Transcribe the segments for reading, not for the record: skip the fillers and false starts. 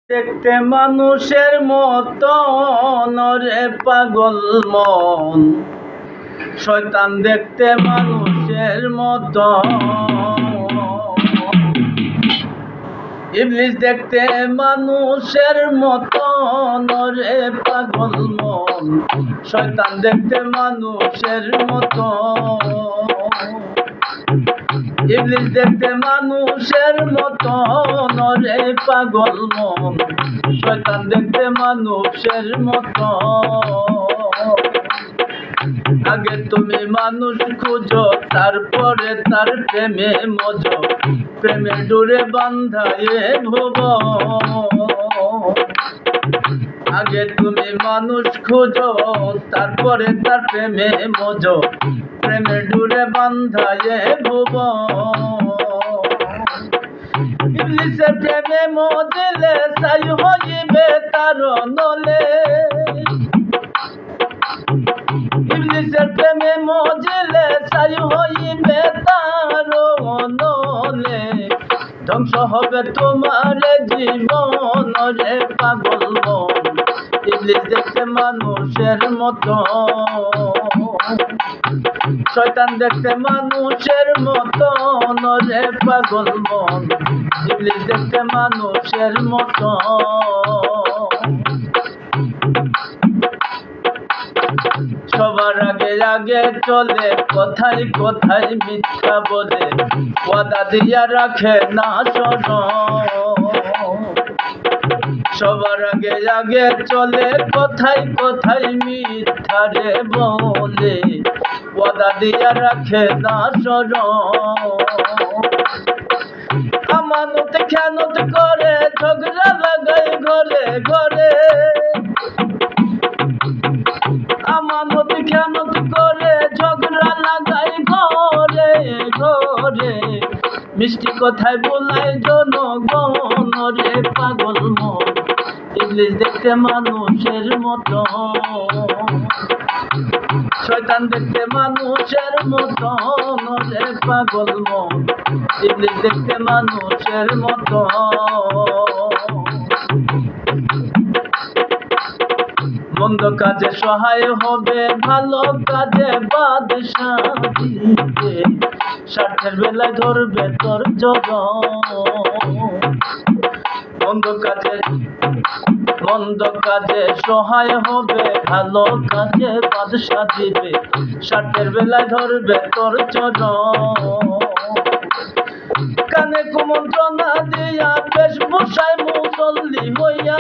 দেখতে মানুষের মতন রে পাগল মন, শয়তান দেখতে মানুষের মতন, ইবলিস দেখতে মানুষের মতন রে পাগল মন, শয়তান দেখতে মানুষের মতন, ইবলিস দেখতে মানুষের মতন রে পাগল মন, শয়তান দেখতে মানুষের মতন। আগে তুমি মানুষ খুঁজো, তারপরে তার প্রেমে মজো, প্রেমে ডোরে বান্ধায়ে ভুবন। আগে তুমি মানুষ খুঁজো, তারপরে তার প্রেমে মজো, প্রেমে ডোরে বান্ধায়ে ভুবন। ইবলিসের প্রেমে মজিলে ছাই হইবে তার নলে, ইবলিসের প্রেমে মজিলে ছাই হইবে তার নলে, ধ্বংস হবে তোমার জীবন রে পাগল মন, ইবলিস দেখতে মানুষের মতো, শয়তান দেখতে মানুষের মতন রে পাগল মন, ইবলিস দেখতে মানুষের মতন। সবার আগে আগে চলে, কোথায় কোথায় মিথ্যা বলে, ওয়াদা দিয়া রাখে না শরণ। সবার আগে আগে চলে, কোথায় কোথায় মিথ্যা রে বলে, ওয়াদা দিয়া রাখে না শরণ। আমানত খেয়ানত করে, ঝগড়া লাগাই ঘরে ঘরে, আমানত খেয়ানত করে, ঝগড়া লাগাই ঘরে ঘরে, মিষ্টি কথায় বলাই জনগণ রে পাগল মন, ইবলিস দেখতে মানুষের মতো, শয়তান দেখতে মানুষের মতন রে পাগল মন, ইবলিস দেখতে মানুষের মতো। মন্দ কাজে সহায় হবে, ভালো কাজে বাদশাহী দিবে, স্বার্থের বেলায় ধরবে তোর জগৎ। মন্দ কাজে সহায় হবে, ভালো কাজে বাদশা দিবে, স্বার্থের বেলায় ধরবে তোর চরণ। কানে কুমন্ত্রণা দিয়া বেশভূষায় মুসল্লি হইয়া,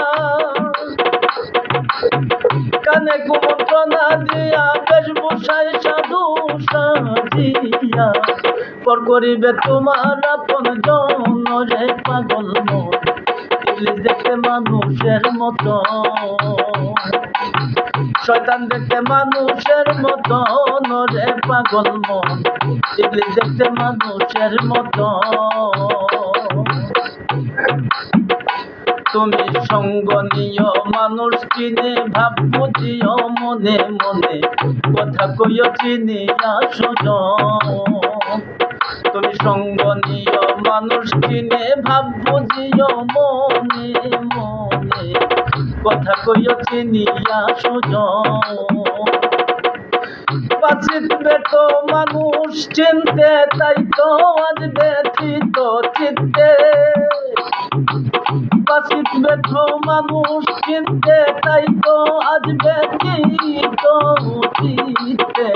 কানে কুমন্ত্রণা দিয়া বেশভূষায় সাধু সাজিয়া, পর করিবে তোমার আপন জন রে পাগল মন, ইবলিস দেখতে মানুষের মতো, শয়তান দেখতে মানুষের মতো রে পাগল মন, ইবলিস দেখতে মানুষের মতো। তুমি সঙ্গ নিও মানুষ চিনে, ভাব বুঝিও মনে মনে, কথা কইও চিনিয়া সুজন। তুমি সঙ্গ নিও মানুষ চিনে, ভাব বুঝিও মনে মনে, কথা কইও চিনিয়া সুজন। বাঁচিবে তো মানুষ চিনতে, তাই তো আজ ব্যথিত চিত্তে, বাঁচিবে তো মানুষ চিনতে, তাই তো আজ ব্যথিত চিত্তে,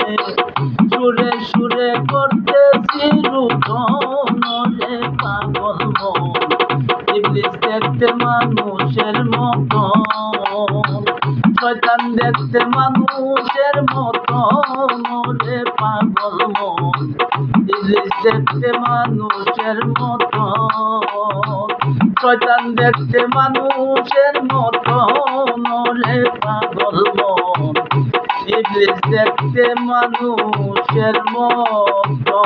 সুরে সুরে করতেছি রুদন রে পাগল মন, ইবলিস দেখতে মানুষের মতন, শয়তান দেখতে মানুষের মতন রে পাগল মন, ইবলিস দেখতে মানুষের মতন, শয়তান দেখতে মানুষের মতন রে পাগল মন, ইবলিস দেখতে মানুষের মতন।